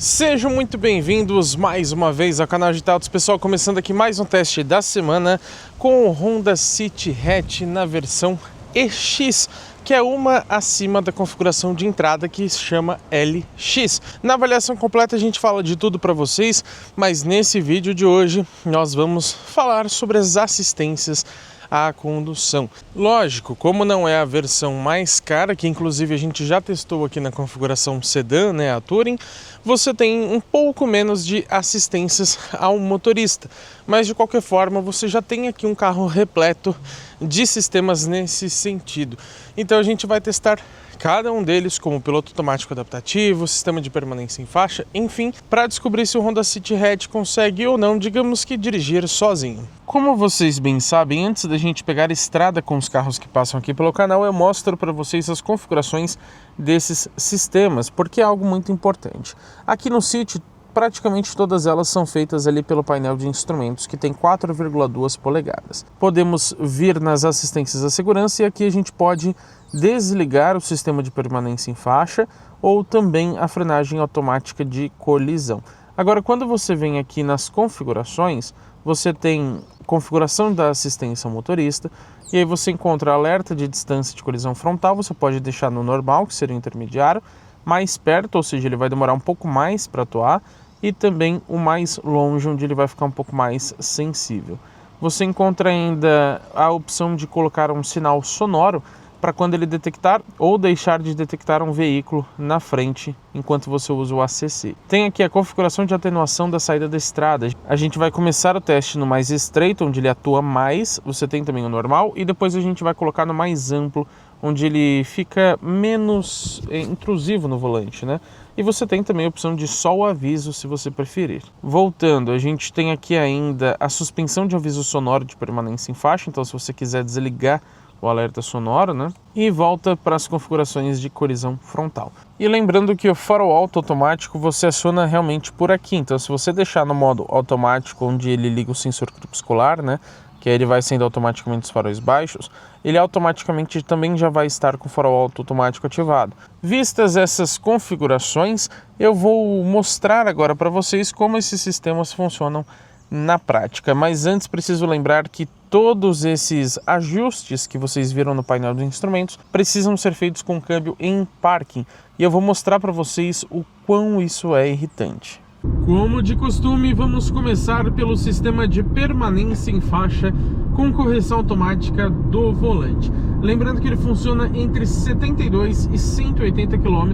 Sejam muito bem-vindos mais uma vez ao canal Digital Autos, pessoal, começando aqui mais um teste da semana com o Honda City Hatch na versão EX, que é uma acima da configuração de entrada que se chama LX. Na avaliação completa a gente fala de tudo para vocês, mas nesse vídeo de hoje nós vamos falar sobre as assistências à condução. Lógico, como não é a versão mais cara, que inclusive a gente já testou aqui na configuração sedã, né, a Touring, você tem um pouco menos de assistências ao motorista, mas de qualquer forma você já tem aqui um carro repleto de sistemas nesse sentido. Então a gente vai testar cada um deles, como piloto automático adaptativo, sistema de permanência em faixa, enfim, para descobrir se o Honda City Hatch consegue ou não, digamos que, dirigir sozinho. Como vocês bem sabem, antes da gente pegar estrada com os carros que passam aqui pelo canal, eu mostro para vocês as configurações desses sistemas, porque é algo muito importante. Aqui no City, praticamente todas elas são feitas ali pelo painel de instrumentos, que tem 4,2 polegadas. Podemos vir nas assistências à segurança e aqui a gente pode desligar o sistema de permanência em faixa ou também a frenagem automática de colisão. Agora, quando você vem aqui nas configurações, você tem configuração da assistência ao motorista e aí você encontra alerta de distância de colisão frontal, você pode deixar no normal, que seria o intermediário, mais perto, ou seja, ele vai demorar um pouco mais para atuar, e também o mais longe, onde ele vai ficar um pouco mais sensível. Você encontra ainda a opção de colocar um sinal sonoro para quando ele detectar ou deixar de detectar um veículo na frente enquanto você usa o ACC. Tem aqui a configuração de atenuação da saída da estrada. A gente vai começar o teste no mais estreito, onde ele atua mais, você tem também o normal, e depois a gente vai colocar no mais amplo, onde ele fica menos intrusivo no volante, né? E você tem também a opção de só o aviso, se você preferir. Voltando, a gente tem aqui ainda a suspensão de aviso sonoro de permanência em faixa, então se você quiser desligar o alerta sonoro, né? E volta para as configurações de colisão frontal. E lembrando que o farol alto automático você aciona realmente por aqui, então se você deixar no modo automático, onde ele liga o sensor crepuscular, né? Que aí ele vai acender automaticamente os faróis baixos, ele automaticamente também já vai estar com o farol alto automático ativado. Vistas essas configurações, eu vou mostrar agora para vocês como esses sistemas funcionam na prática. Mas antes preciso lembrar que todos esses ajustes que vocês viram no painel de instrumentos precisam ser feitos com câmbio em parking. E eu vou mostrar para vocês o quão isso é irritante. Como de costume, vamos começar pelo sistema de permanência em faixa com correção automática do volante. Lembrando que ele funciona entre 72 e 180 km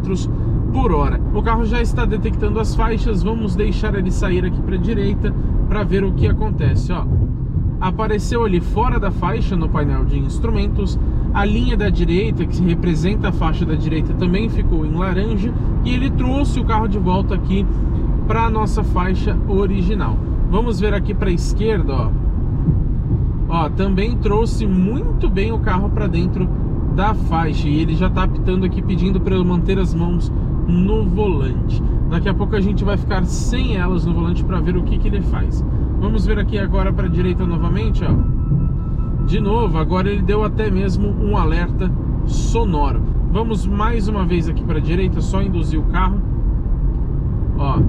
por hora. O carro já está detectando as faixas, vamos deixar ele sair aqui para a direita para ver o que acontece. Ó, apareceu ali fora da faixa no painel de instrumentos, a linha da direita, que representa a faixa da direita, também ficou em laranja e ele trouxe o carro de volta aqui para a nossa faixa original. Vamos ver aqui para a esquerda, ó. Ó, também trouxe muito bem o carro para dentro da faixa e ele já está apitando aqui, pedindo para eu manter as mãos no volante. Daqui a pouco a gente vai ficar sem elas no volante para ver o que ele faz. Vamos ver aqui agora para a direita novamente, ó. De novo, agora ele deu até mesmo um alerta sonoro. Vamos mais uma vez aqui para a direita, só induzir o carro. Ó,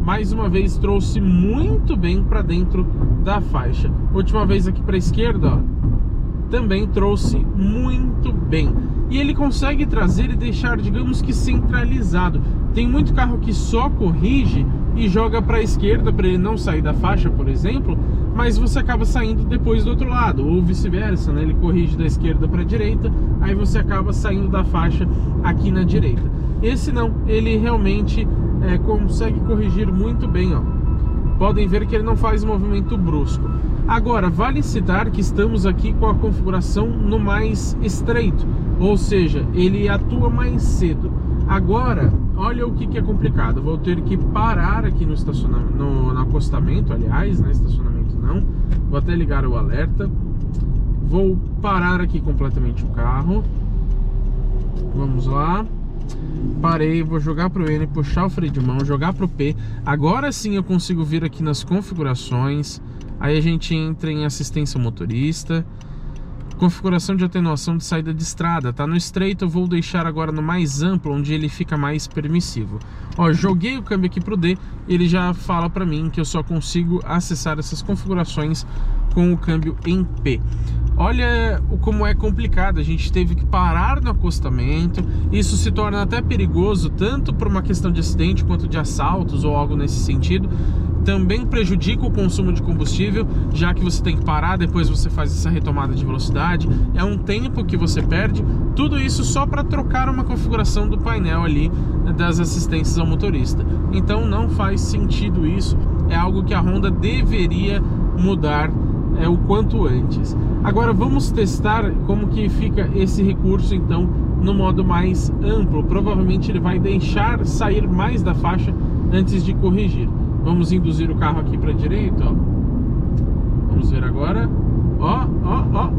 mais uma vez trouxe muito bem para dentro da faixa. Última vez aqui para a esquerda, ó, também trouxe muito bem. E ele consegue trazer e deixar, digamos que centralizado. Tem muito carro que só corrige e joga para a esquerda para ele não sair da faixa, por exemplo, mas você acaba saindo depois do outro lado, ou vice-versa, né? Ele corrige da esquerda para a direita, aí você acaba saindo da faixa aqui na direita. Esse não, ele realmente consegue corrigir muito bem, ó. Podem ver que ele não faz movimento brusco. Agora, vale citar que estamos aqui com a configuração no mais estreito, ou seja, ele atua mais cedo. Agora, olha o que é complicado. Vou ter que parar aqui no estacionamento, no acostamento, aliás, né? Estacionamento não. Vou até ligar o alerta. Vou parar aqui completamente o carro. Vamos lá. Parei, vou jogar pro N, puxar o freio de mão, jogar pro P. Agora sim eu consigo vir aqui nas configurações. Aí a gente entra em assistência motorista. Configuração de atenuação de saída de estrada, tá no estreito, eu vou deixar agora no mais amplo, onde ele fica mais permissivo. Ó, joguei o câmbio aqui pro D, ele já fala pra mim que eu só consigo acessar essas configurações com o câmbio em P. Olha como é complicado, a gente teve que parar no acostamento, isso se torna até perigoso, tanto por uma questão de acidente quanto de assaltos ou algo nesse sentido. Também prejudica o consumo de combustível, já que você tem que parar, depois você faz essa retomada de velocidade, é um tempo que você perde, tudo isso só para trocar uma configuração do painel ali das assistências ao motorista. Então não faz sentido isso, é algo que a Honda deveria mudar o quanto antes. Agora vamos testar como que fica esse recurso então no modo mais amplo. Provavelmente ele vai deixar sair mais da faixa antes de corrigir. Vamos induzir o carro aqui para a direita, ó. Vamos ver agora. Ó, ó, ó.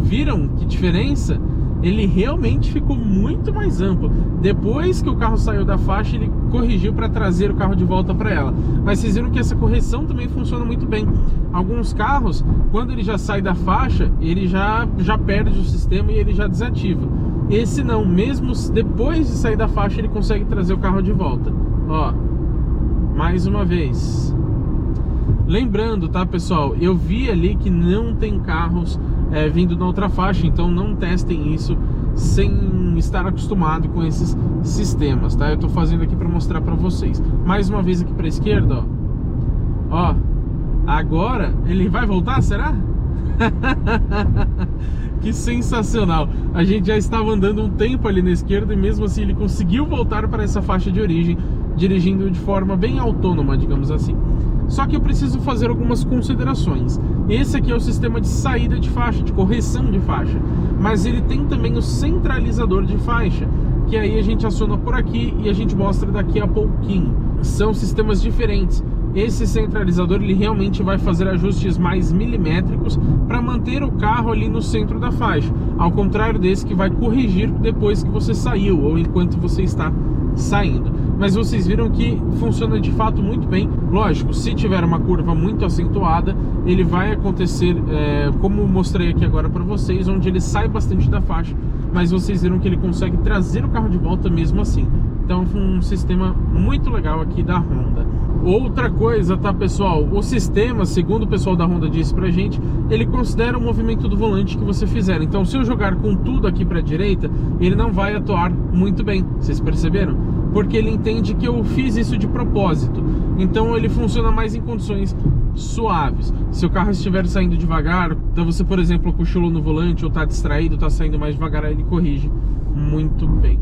Viram que diferença? Ele realmente ficou muito mais amplo. Depois que o carro saiu da faixa, ele corrigiu para trazer o carro de volta para ela. Mas vocês viram que essa correção também funciona muito bem. Alguns carros, quando ele já sai da faixa, ele já perde o sistema e ele já desativa. Esse não, mesmo depois de sair da faixa, ele consegue trazer o carro de volta. Ó, mais uma vez. Lembrando, tá, pessoal, eu vi ali que não tem carros vindo na outra faixa, então não testem isso sem estar acostumado com esses sistemas, tá? Eu tô fazendo aqui para mostrar para vocês. Mais uma vez aqui para a esquerda, ó. Ó, agora ele vai voltar, será? Que sensacional! A gente já estava andando um tempo ali na esquerda e mesmo assim ele conseguiu voltar para essa faixa de origem, dirigindo de forma bem autônoma, digamos assim. Só que eu preciso fazer algumas considerações. Esse aqui é o sistema de saída de faixa, de correção de faixa, mas ele tem também o centralizador de faixa, que aí a gente aciona por aqui e a gente mostra daqui a pouquinho. São sistemas diferentes. Esse centralizador ele realmente vai fazer ajustes mais milimétricos para manter o carro ali no centro da faixa, ao contrário desse que vai corrigir depois que você saiu ou enquanto você está saindo. Mas vocês viram que funciona de fato muito bem. Lógico, se tiver uma curva muito acentuada, ele vai acontecer como mostrei aqui agora para vocês, onde ele sai bastante da faixa, mas vocês viram que ele consegue trazer o carro de volta mesmo assim. Então um sistema muito legal aqui da Honda. Outra coisa, tá, pessoal, o sistema, segundo o pessoal da Honda disse pra gente, ele considera o movimento do volante que você fizer. Então se eu jogar com tudo aqui pra direita, ele não vai atuar muito bem, vocês perceberam? Porque ele entende que eu fiz isso de propósito. Então ele funciona mais em condições suaves. Se o carro estiver saindo devagar, então você, por exemplo, cochilou no volante ou tá distraído, tá saindo mais devagar, aí ele corrige muito bem.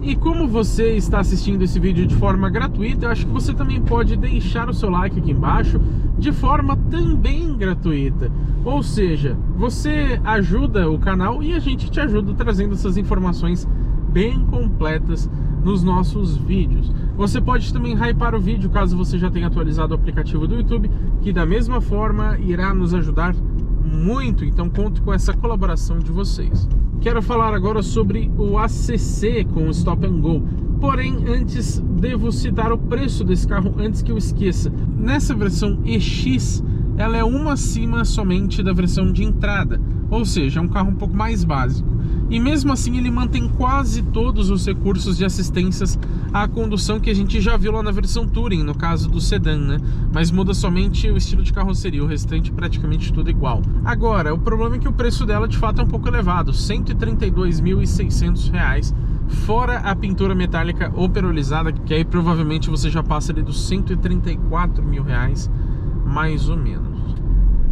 E como você está assistindo esse vídeo de forma gratuita, eu acho que você também pode deixar o seu like aqui embaixo de forma também gratuita. Ou seja, você ajuda o canal e a gente te ajuda trazendo essas informações bem completas nos nossos vídeos. Você pode também hypar o vídeo caso você já tenha atualizado o aplicativo do YouTube, que da mesma forma irá nos ajudar muito, então conto com essa colaboração de vocês. Quero falar agora sobre o ACC com o Stop and Go. Porém, antes devo citar o preço desse carro antes que eu esqueça. Nessa versão EX, ela é uma acima somente da versão de entrada, ou seja, é um carro um pouco mais básico. E mesmo assim ele mantém quase todos os recursos de assistências à condução que a gente já viu lá na versão Touring, no caso do sedã, né? Mas muda somente o estilo de carroceria, o restante praticamente tudo igual. Agora, o problema é que o preço dela de fato é um pouco elevado, R$ 132.600, fora a pintura metálica operolizada, que aí provavelmente você já passa ali dos R$ 134 mil, mais ou menos.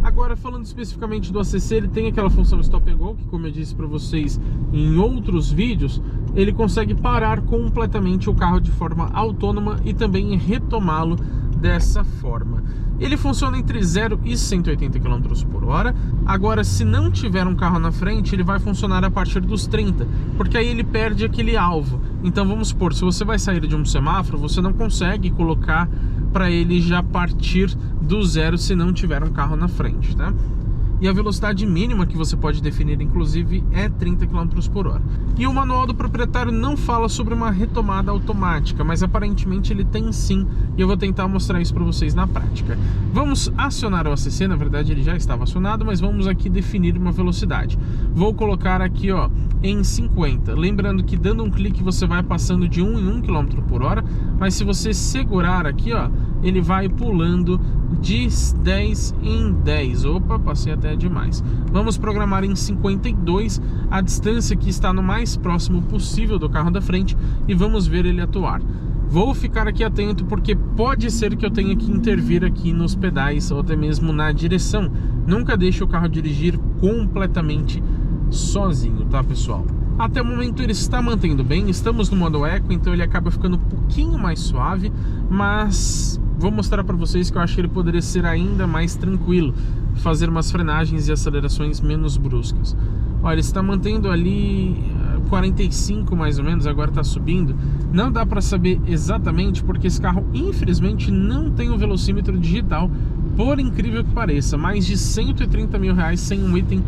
Agora, falando especificamente do ACC, ele tem aquela função Stop and Go, que como eu disse para vocês em outros vídeos, ele consegue parar completamente o carro de forma autônoma e também retomá-lo dessa forma. Ele funciona entre 0 e 180 km por hora. Agora, se não tiver um carro na frente, ele vai funcionar a partir dos 30, porque aí ele perde aquele alvo. Então vamos supor, se você vai sair de um semáforo, você não consegue colocar para ele já partir do 0 se não tiver um carro na frente, tá? e a velocidade mínima que você pode definir, inclusive, é 30 km por hora. E o manual do proprietário não fala sobre uma retomada automática, mas aparentemente ele tem sim, e eu vou tentar mostrar isso para vocês na prática. Vamos acionar o ACC, na verdade ele já estava acionado, mas vamos aqui definir uma velocidade. Vou colocar aqui, ó, em 50. Lembrando que dando um clique você vai passando de 1 em 1 km por hora, mas se você segurar aqui, ó, ele vai pulando de 10 em 10. Opa, passei até demais. Vamos programar em 52 a distância que está no mais próximo possível do carro da frente e vamos ver ele atuar. Vou ficar aqui atento porque pode ser que eu tenha que intervir aqui nos pedais ou até mesmo na direção. Nunca deixe o carro dirigir completamente sozinho, tá, pessoal? Até o momento ele está mantendo bem, estamos no modo Eco, então ele acaba ficando um pouquinho mais suave, mas vou mostrar para vocês que eu acho que ele poderia ser ainda mais tranquilo, fazer umas frenagens e acelerações menos bruscas. Olha, ele está mantendo ali 45 mais ou menos, agora está subindo. Não dá para saber exatamente porque esse carro infelizmente não tem um velocímetro digital, por incrível que pareça, mais de 130 mil reais sem um item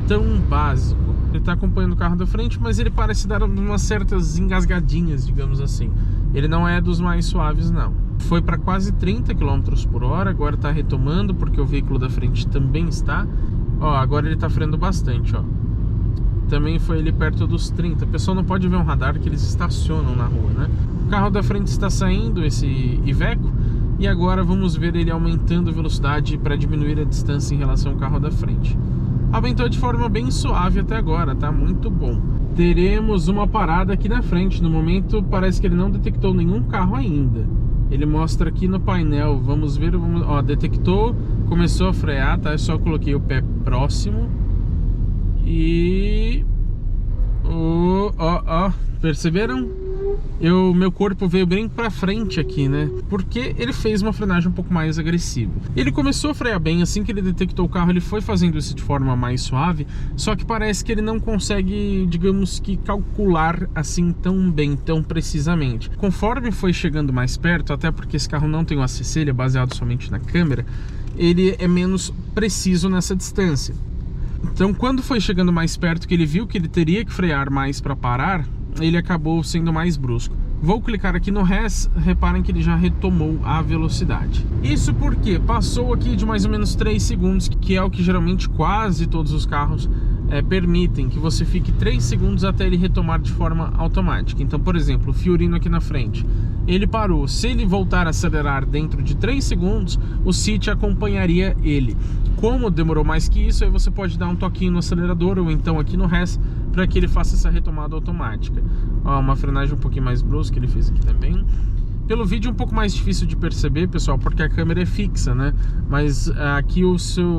tão básico. Ele está acompanhando o carro da frente, mas ele parece dar umas certas engasgadinhas, digamos assim. Ele não é dos mais suaves, não. Foi para quase 30 km por hora, agora está retomando, porque o veículo da frente também está. Ó, agora ele está freando bastante, ó. Também foi ali perto dos 30. O pessoal não pode ver um radar que eles estacionam na rua, né? O carro da frente está saindo, esse Iveco, e agora vamos ver ele aumentando a velocidade para diminuir a distância em relação ao carro da frente. Aumentou de forma bem suave até agora, tá? Muito bom. Teremos uma parada aqui na frente. No momento parece que ele não detectou nenhum carro ainda. Ele mostra aqui no painel, vamos ver, ó, detectou, começou a frear, tá? Eu só coloquei o pé próximo. E... ó, perceberam? Meu corpo veio bem pra frente aqui, né? Porque ele fez uma frenagem um pouco mais agressiva. Ele começou a frear bem, assim que ele detectou o carro, ele foi fazendo isso de forma mais suave, só que parece que ele não consegue, digamos que, calcular assim tão bem, tão precisamente. Conforme foi chegando mais perto, até porque esse carro não tem o ACC, ele é baseado somente na câmera, ele é menos preciso nessa distância. Então, quando foi chegando mais perto, que ele viu que ele teria que frear mais para parar, ele acabou sendo mais brusco. Vou clicar aqui no Res, reparem que ele já retomou a velocidade. Isso porque passou aqui de mais ou menos 3 segundos, que é o que geralmente quase todos os carros permitem, que você fique 3 segundos até ele retomar de forma automática. Então, por exemplo, o Fiorino aqui na frente, ele parou. Se ele voltar a acelerar dentro de 3 segundos, o City acompanharia ele. Como demorou mais que isso, aí você pode dar um toquinho no acelerador ou então aqui no Res para que ele faça essa retomada automática. Ó, uma frenagem um pouquinho mais brusca que ele fez aqui também. Pelo vídeo é um pouco mais difícil de perceber, pessoal, porque a câmera é fixa, né? Mas aqui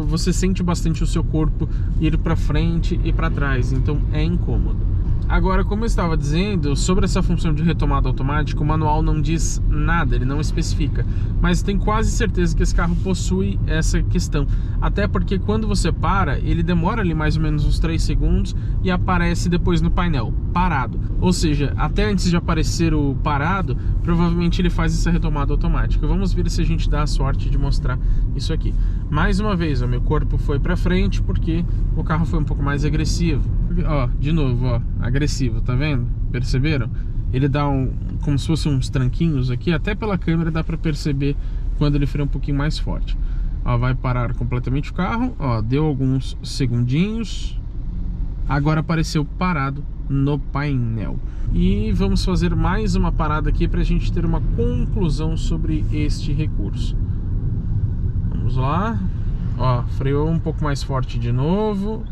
você sente bastante o seu corpo ir para frente e para trás, então é incômodo. Agora, como eu estava dizendo, sobre essa função de retomada automática, o manual não diz nada, ele não especifica. Mas tenho quase certeza que esse carro possui essa questão. Até porque quando você para, ele demora ali mais ou menos uns 3 segundos e aparece depois no painel, parado. Ou seja, até antes de aparecer o parado, provavelmente ele faz essa retomada automática. Vamos ver se a gente dá a sorte de mostrar isso aqui. Mais uma vez, o meu corpo foi para frente porque o carro foi um pouco mais agressivo. Ó, de novo, ó, agressivo, tá vendo? Perceberam? Ele dá como se fossem uns tranquinhos aqui, até pela câmera dá pra perceber quando ele freia um pouquinho mais forte. Ó, vai parar completamente o carro, ó, deu alguns segundinhos, agora apareceu parado no painel. E vamos fazer mais uma parada aqui pra gente ter uma conclusão sobre este recurso. Vamos lá, ó, freou um pouco mais forte de novo,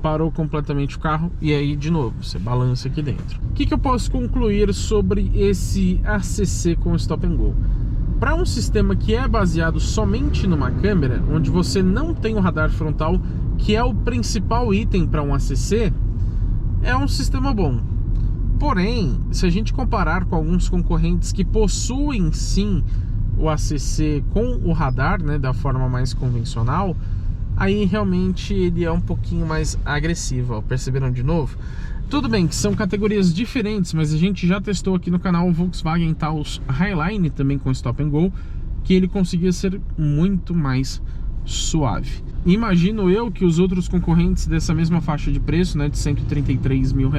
parou completamente o carro e aí de novo você balança aqui dentro. O que eu posso concluir sobre esse ACC com Stop and Go? Para um sistema que é baseado somente numa câmera, onde você não tem o radar frontal, que é o principal item para um ACC, é um sistema bom. Porém, se a gente comparar com alguns concorrentes que possuem sim o ACC com o radar, né, da forma mais convencional, aí realmente ele é um pouquinho mais agressivo, ó. Perceberam de novo? Tudo bem que são categorias diferentes, mas a gente já testou aqui no canal o Volkswagen Taos Highline também com Stop and Go, que ele conseguia ser muito mais suave. Imagino eu que os outros concorrentes dessa mesma faixa de preço, né, de R$133 mil,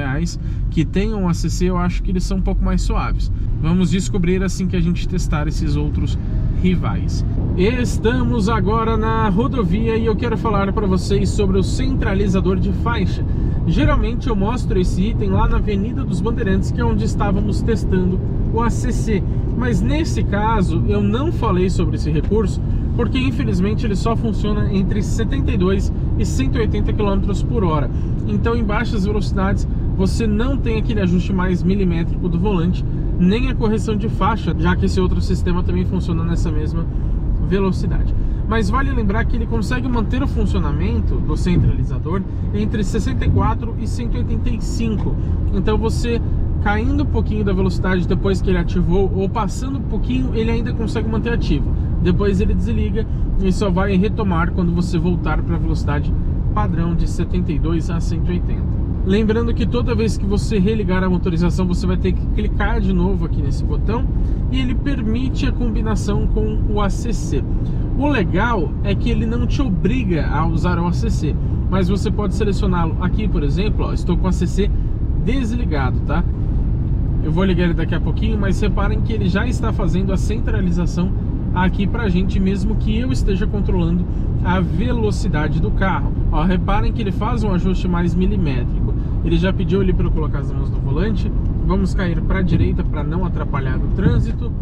que tenham ACC, eu acho que eles são um pouco mais suaves. Vamos descobrir assim que a gente testar esses outros rivais. Estamos agora na rodovia e eu quero falar para vocês sobre o centralizador de faixa. Geralmente eu mostro esse item lá na Avenida dos Bandeirantes, que é onde estávamos testando o ACC. Mas nesse caso eu não falei sobre esse recurso, porque infelizmente ele só funciona entre 72 e 180 km por hora. Então em baixas velocidades você não tem aquele ajuste mais milimétrico do volante, nem a correção de faixa, já que esse outro sistema também funciona nessa mesma velocidade. Mas vale lembrar que ele consegue manter o funcionamento do centralizador entre 64 e 185. Então você caindo um pouquinho da velocidade depois que ele ativou, ou passando um pouquinho, ele ainda consegue manter ativo. Depois ele desliga e só vai retomar quando você voltar para a velocidade padrão de 72 a 180. Lembrando que toda vez que você religar a motorização, você vai ter que clicar de novo aqui nesse botão e ele permite a combinação com o ACC. O legal é que ele não te obriga a usar o ACC, mas você pode selecioná-lo aqui, por exemplo, ó, estou com o ACC desligado, tá? Eu vou ligar ele daqui a pouquinho, mas reparem que ele já está fazendo a centralização aqui pra gente, mesmo que eu esteja controlando a velocidade do carro. Ó, reparem que ele faz um ajuste mais milimétrico. Ele já pediu ali para eu colocar as mãos no volante. Vamos cair para a direita para não atrapalhar o trânsito.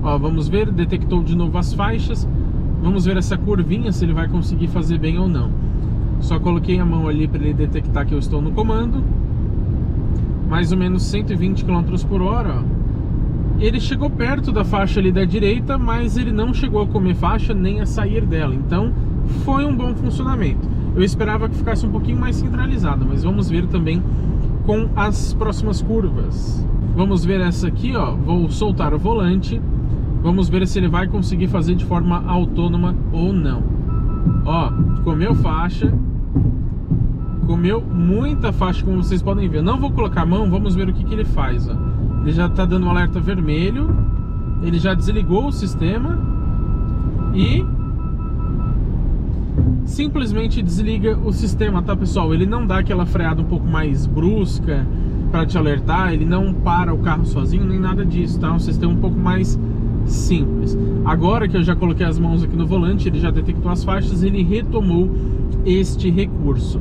Ó, vamos ver, detectou de novo as faixas. Vamos ver essa curvinha, se ele vai conseguir fazer bem ou não. Só coloquei a mão ali para ele detectar que eu estou no comando. Mais ou menos 120 km por hora, ó. Ele chegou perto da faixa ali da direita, mas ele não chegou a comer faixa nem a sair dela. Então foi um bom funcionamento. Eu esperava que ficasse um pouquinho mais centralizado, mas vamos ver também com as próximas curvas. Vamos ver essa aqui, ó. Vou soltar o volante. Vamos ver se ele vai conseguir fazer de forma autônoma ou não. Ó, comeu faixa. Comeu muita faixa, como vocês podem ver. Não vou colocar a mão, vamos ver o que ele faz, ó. Ele já está dando um alerta vermelho. Ele já desligou o sistema e simplesmente desliga o sistema, tá, pessoal? Ele não dá aquela freada um pouco mais brusca para te alertar. Ele não para o carro sozinho, nem nada disso, tá? Um sistema um pouco mais simples. Agora que eu já coloquei as mãos aqui no volante, ele já detectou as faixas, ele retomou este recurso.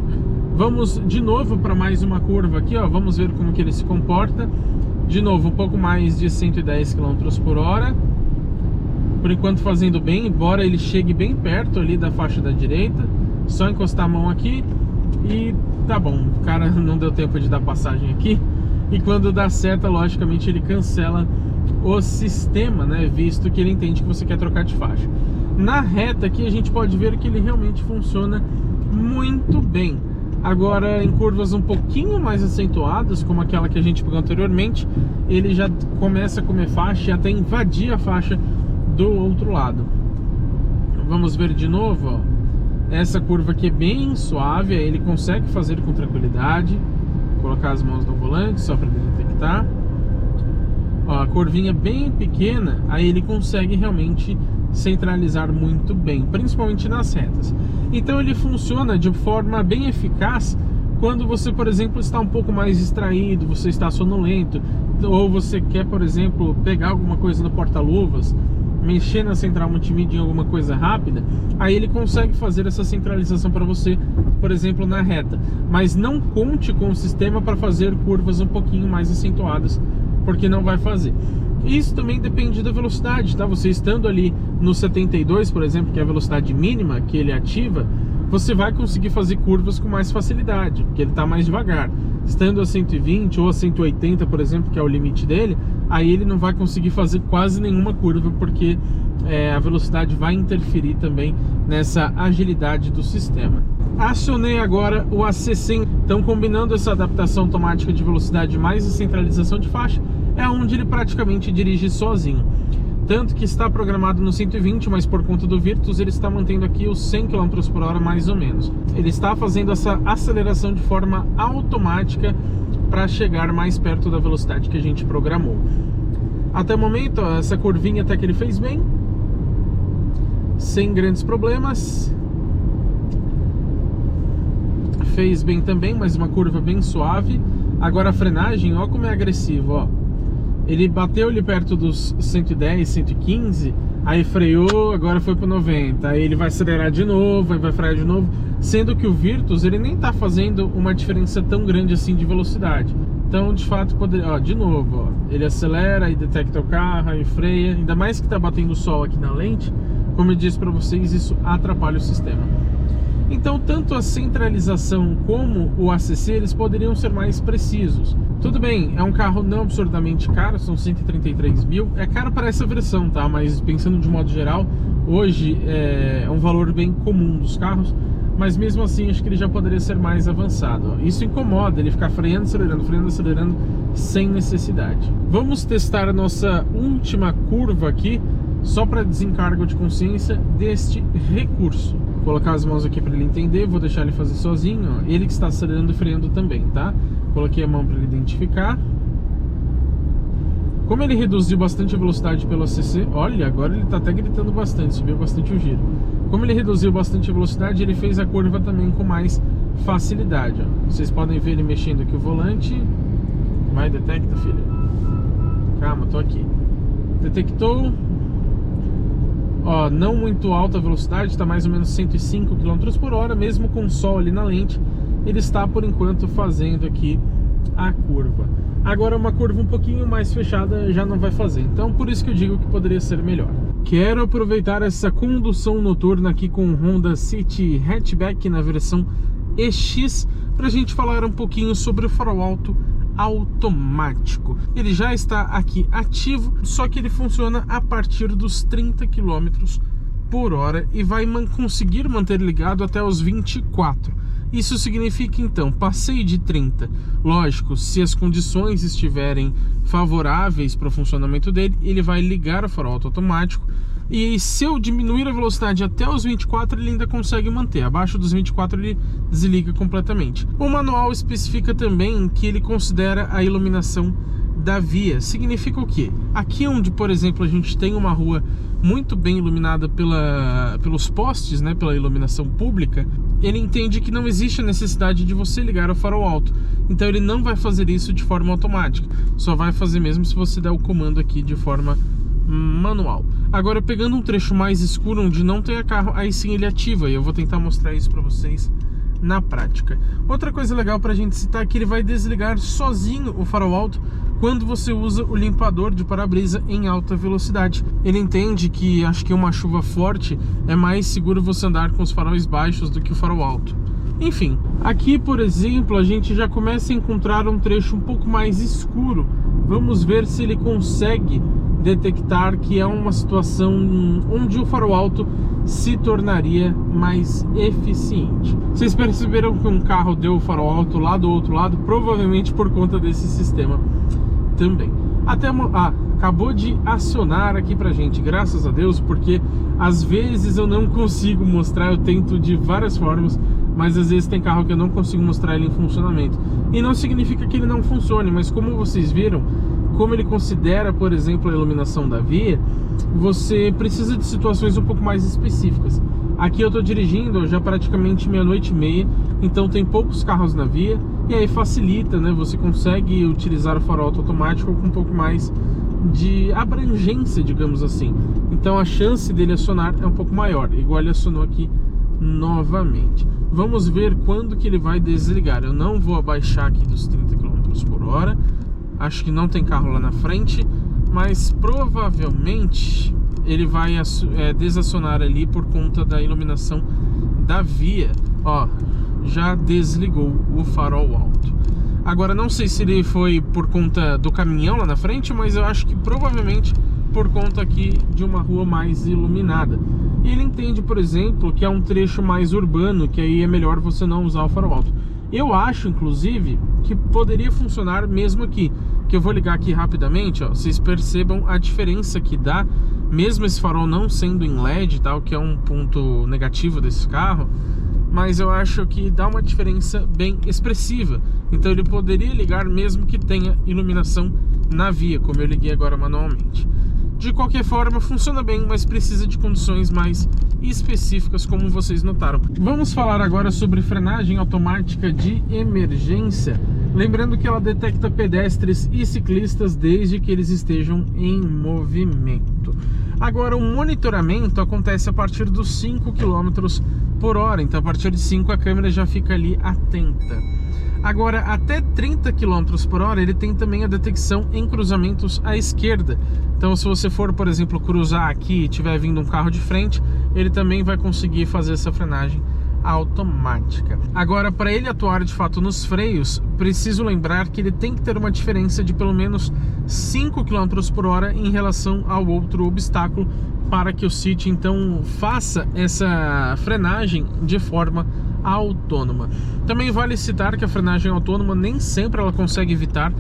Vamos de novo para mais uma curva aqui, ó. Vamos ver como que ele se comporta. De novo, um pouco mais de 110 km por hora. Por enquanto fazendo bem, embora ele chegue bem perto ali da faixa da direita. Só encostar a mão aqui e tá bom. O cara não deu tempo de dar passagem aqui. E quando dá seta, logicamente ele cancela o sistema, né? Visto que ele entende que você quer trocar de faixa. Na reta aqui a gente pode ver que ele realmente funciona muito bem. Agora, em curvas um pouquinho mais acentuadas, como aquela que a gente pegou anteriormente, ele já começa a comer faixa e até invadir a faixa do outro lado. Vamos ver de novo, ó. Essa curva aqui é bem suave, ele consegue fazer com tranquilidade. Vou colocar as mãos no volante só para detectar. Ó, a curvinha bem pequena, aí ele consegue realmente centralizar muito bem, principalmente nas retas. Então ele funciona de forma bem eficaz quando você, por exemplo, está um pouco mais distraído, você está sonolento, ou você quer, por exemplo, pegar alguma coisa no porta-luvas, mexer na central multimídia em alguma coisa rápida. Aí ele consegue fazer essa centralização para você, por exemplo, na reta. Mas não conte com o sistema para fazer curvas um pouquinho mais acentuadas, porque não vai fazer. Isso também depende da velocidade, tá? Você estando ali no 72, por exemplo, que é a velocidade mínima que ele ativa, você vai conseguir fazer curvas com mais facilidade, porque ele está mais devagar. Estando a 120 ou a 180, por exemplo, que é o limite dele, aí ele não vai conseguir fazer quase nenhuma curva, porque a velocidade vai interferir também nessa agilidade do sistema. Acionei agora o ACC, então combinando essa adaptação automática de velocidade mais a centralização de faixa, é onde ele praticamente dirige sozinho. Tanto que está programado no 120, mas por conta do Virtus ele está mantendo aqui os 100 km por hora mais ou menos. Ele está fazendo essa aceleração de forma automática para chegar mais perto da velocidade que a gente programou. Até o momento, ó, essa curvinha até que ele fez bem. sem grandes problemas. Fez bem também, mas uma curva bem suave. Agora a frenagem, ó como é agressivo, ó. Ele bateu ali perto dos 110, 115, aí freou, agora foi para 90. Aí ele vai acelerar de novo, aí vai frear de novo. Sendo que o Virtus, ele nem tá fazendo uma diferença tão grande assim de velocidade. Então, de fato, poderia... Ó, de novo, ó. Ele acelera e detecta o carro, aí freia. Ainda mais que tá batendo o sol aqui na lente. Como eu disse para vocês, isso atrapalha o sistema. Então, tanto a centralização como o ACC, eles poderiam ser mais precisos. Tudo bem, é um carro não absurdamente caro, são 133 mil. É caro para essa versão, tá? Mas pensando de modo geral, hoje é um valor bem comum dos carros. Mas mesmo assim, acho que ele já poderia ser mais avançado. Isso incomoda, ele ficar freando, acelerando, sem necessidade. Vamos testar a nossa última curva aqui, só para desencargo de consciência deste recurso. Vou colocar as mãos aqui para ele entender, vou deixar ele fazer sozinho, ó. Ele que está acelerando e freando também, tá? Coloquei a mão para ele identificar. Como ele reduziu bastante a velocidade pelo ACC, olha, agora ele está até gritando bastante, subiu bastante o giro. Como ele reduziu bastante a velocidade, ele fez a curva também com mais facilidade, ó. Vocês podem ver ele mexendo aqui o volante. Vai, detecta, filha. Calma, tô aqui. Detectou. Ó, não muito alta a velocidade, está mais ou menos 105 km por hora, mesmo com o sol ali na lente, ele está por enquanto fazendo aqui a curva. Agora uma curva um pouquinho mais fechada já não vai fazer, então por isso que eu digo que poderia ser melhor. Quero aproveitar essa condução noturna aqui com o Honda City Hatchback na versão EX para a gente falar um pouquinho sobre o farol alto automático. Ele já está aqui ativo, só que ele funciona a partir dos 30 km por hora e vai conseguir manter ligado até os 24. Isso significa então, passei de 30. Lógico, se as condições estiverem favoráveis para o funcionamento dele, ele vai ligar o farol automático. E se eu diminuir a velocidade até os 24, ele ainda consegue manter. Abaixo dos 24 ele desliga completamente. O manual especifica também que ele considera a iluminação da via. Significa o quê? Aqui onde, por exemplo, a gente tem uma rua muito bem iluminada pelos postes, né, pela iluminação pública, ele entende que não existe a necessidade de você ligar o farol alto. Então ele não vai fazer isso de forma automática. Só vai fazer mesmo se você der o comando aqui de forma manual. Agora, pegando um trecho mais escuro onde não tem carro, aí sim ele ativa, e eu vou tentar mostrar isso para vocês na prática. Outra coisa legal para a gente citar é que ele vai desligar sozinho o farol alto quando você usa o limpador de para-brisa em alta velocidade. Ele entende que, acho que uma chuva forte é mais seguro você andar com os faróis baixos do que o farol alto. Enfim, aqui, por exemplo, a gente já começa a encontrar um trecho um pouco mais escuro. Vamos ver se ele consegue detectar que é uma situação onde o farol alto se tornaria mais eficiente. Vocês perceberam que um carro deu o farol alto lá do outro lado, provavelmente por conta desse sistema também. Acabou de acionar aqui pra gente, graças a Deus, porque às vezes eu não consigo mostrar, eu tento de várias formas, mas às vezes tem carro que eu não consigo mostrar ele em funcionamento. E não significa que ele não funcione, mas como vocês viram, como ele considera, por exemplo, a iluminação da via, você precisa de situações um pouco mais específicas. Aqui eu estou dirigindo já praticamente 00:30, então tem poucos carros na via, e aí facilita, né? Você consegue utilizar o farol automático com um pouco mais de abrangência, digamos assim. Então a chance dele acionar é um pouco maior, igual ele acionou aqui novamente. Vamos ver quando que ele vai desligar. Eu não vou abaixar aqui dos 30 km por hora. Acho que não tem carro lá na frente, mas provavelmente ele vai desacionar ali por conta da iluminação da via. Ó, já desligou o farol alto. Agora, não sei se ele foi por conta do caminhão lá na frente, mas eu acho que provavelmente por conta aqui de uma rua mais iluminada. E ele entende, por exemplo, que é um trecho mais urbano, que aí é melhor você não usar o farol alto. Eu acho, inclusive, que poderia funcionar mesmo aqui, que eu vou ligar aqui rapidamente, ó, vocês percebam a diferença que dá, mesmo esse farol não sendo em LED e tal, que é um ponto negativo desse carro, mas eu acho que dá uma diferença bem expressiva. Então ele poderia ligar mesmo que tenha iluminação na via, como eu liguei agora manualmente. De qualquer forma, funciona bem, mas precisa de condições mais específicas, como vocês notaram. Vamos falar agora sobre frenagem automática de emergência. Lembrando que ela detecta pedestres e ciclistas desde que eles estejam em movimento. Agora, o monitoramento acontece a partir dos 5 km por hora, então a partir de 5 a câmera já fica ali atenta. Agora, até 30 km por hora, ele tem também a detecção em cruzamentos à esquerda. Então, se você for, por exemplo, cruzar aqui e estiver vindo um carro de frente, ele também vai conseguir fazer essa frenagem automática. Agora, para ele atuar de fato nos freios, preciso lembrar que ele tem que ter uma diferença de pelo menos 5 km por hora em relação ao outro obstáculo, para que o City então faça essa frenagem de forma autônoma. Também vale citar que a frenagem autônoma nem sempre ela consegue evitar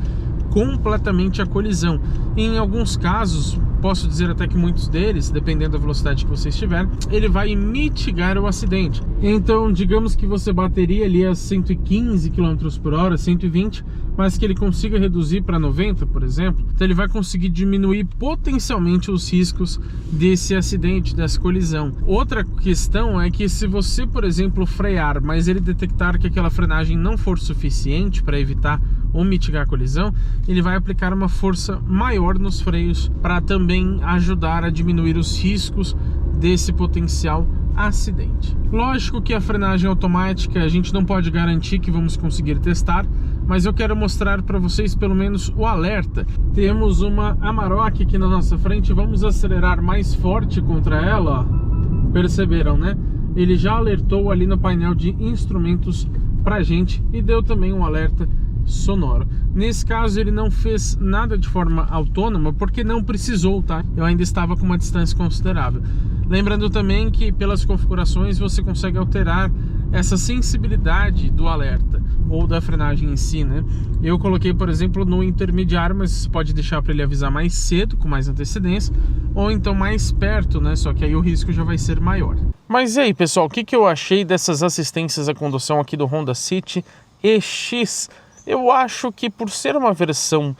completamente a colisão. Em alguns casos, posso dizer até que muitos deles, dependendo da velocidade que você estiver, ele vai mitigar o acidente. Então, digamos que você bateria ali a 115 km por hora, 120, mas que ele consiga reduzir para 90, por exemplo, então ele vai conseguir diminuir potencialmente os riscos desse acidente, dessa colisão. Outra questão é que se você, por exemplo, frear, mas ele detectar que aquela frenagem não for suficiente para evitar ou mitigar a colisão, ele vai aplicar uma força maior nos freios para também ajudar a diminuir os riscos desse potencial acidente. Lógico que a frenagem automática a gente não pode garantir que vamos conseguir testar, mas eu quero mostrar para vocês pelo menos o alerta. Temos uma Amarok aqui na nossa frente, vamos acelerar mais forte contra ela, ó. Perceberam, né? Ele já alertou ali no painel de instrumentos pra gente e deu também um alerta sonoro. Nesse caso ele não fez nada de forma autônoma porque não precisou, tá? Eu ainda estava com uma distância considerável. Lembrando também que pelas configurações você consegue alterar essa sensibilidade do alerta ou da frenagem em si, né? Eu coloquei, por exemplo, no intermediário, mas você pode deixar para ele avisar mais cedo, com mais antecedência, ou então mais perto, né? Só que aí o risco já vai ser maior. Mas e aí, pessoal, o que eu achei dessas assistências à condução aqui do Honda City EX? Eu acho que por ser uma versão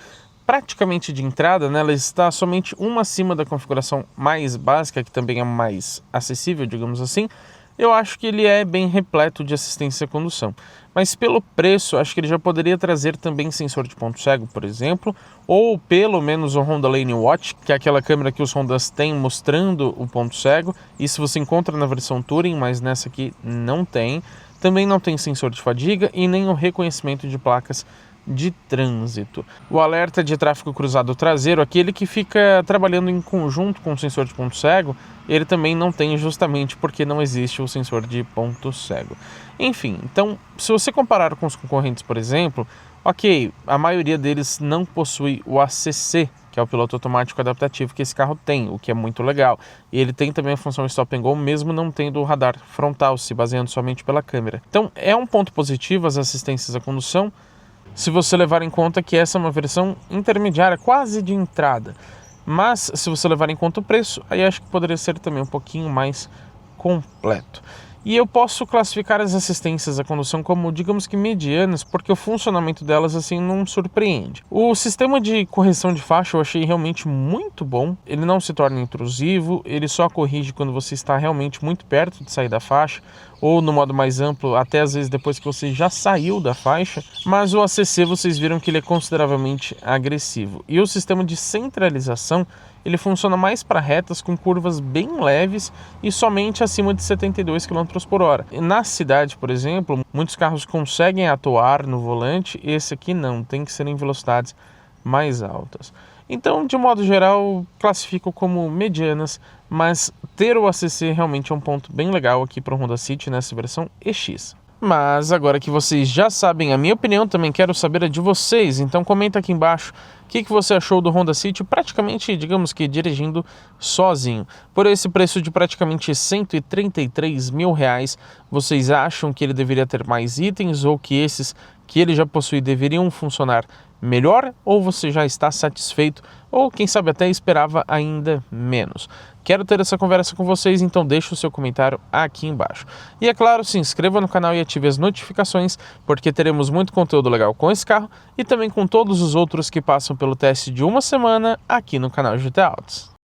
praticamente de entrada, né, ela está somente uma acima da configuração mais básica, que também é mais acessível, digamos assim. Eu acho que ele é bem repleto de assistência à condução. Mas pelo preço, acho que ele já poderia trazer também sensor de ponto cego, por exemplo, ou pelo menos o Honda Lane Watch, que é aquela câmera que os Hondas têm mostrando o ponto cego. Isso você encontra na versão Touring, mas nessa aqui não tem. Também não tem sensor de fadiga e nem o reconhecimento de placas de trânsito. O alerta de tráfego cruzado traseiro, aquele que fica trabalhando em conjunto com o sensor de ponto cego, ele também não tem, justamente porque não existe o sensor de ponto cego. Enfim, então, se você comparar com os concorrentes, por exemplo, ok, a maioria deles não possui o ACC, que é o piloto automático adaptativo que esse carro tem, o que é muito legal. E ele tem também a função Stop and Go, mesmo não tendo o radar frontal, se baseando somente pela câmera. Então, é um ponto positivo as assistências à condução, se você levar em conta que essa é uma versão intermediária, quase de entrada. Mas, se você levar em conta o preço, aí acho que poderia ser também um pouquinho mais completo. E eu posso classificar as assistências à condução como, digamos que medianas, porque o funcionamento delas assim não surpreende. O sistema de correção de faixa eu achei realmente muito bom. Ele não se torna intrusivo, ele só corrige quando você está realmente muito perto de sair da faixa, ou no modo mais amplo, até às vezes depois que você já saiu da faixa. Mas o ACC vocês viram que ele é consideravelmente agressivo. E o sistema de centralização, ele funciona mais para retas com curvas bem leves e somente acima de 72 km por hora. Na cidade, por exemplo, muitos carros conseguem atuar no volante, esse aqui não, tem que ser em velocidades mais altas. Então, de modo geral, classifico como medianas, mas ter o ACC realmente é um ponto bem legal aqui para o Honda City nessa versão EX. Mas agora que vocês já sabem a minha opinião, também quero saber a de vocês. Então comenta aqui embaixo o que você achou do Honda City, praticamente, digamos que dirigindo sozinho. Por esse preço de praticamente R$133 mil, vocês acham que ele deveria ter mais itens ou que esses que ele já possui deveriam funcionar melhor? Ou você já está satisfeito ou quem sabe até esperava ainda menos? Quero ter essa conversa com vocês, então deixe o seu comentário aqui embaixo. E é claro, se inscreva no canal e ative as notificações, porque teremos muito conteúdo legal com esse carro e também com todos os outros que passam pelo teste de uma semana aqui no canal GT Autos.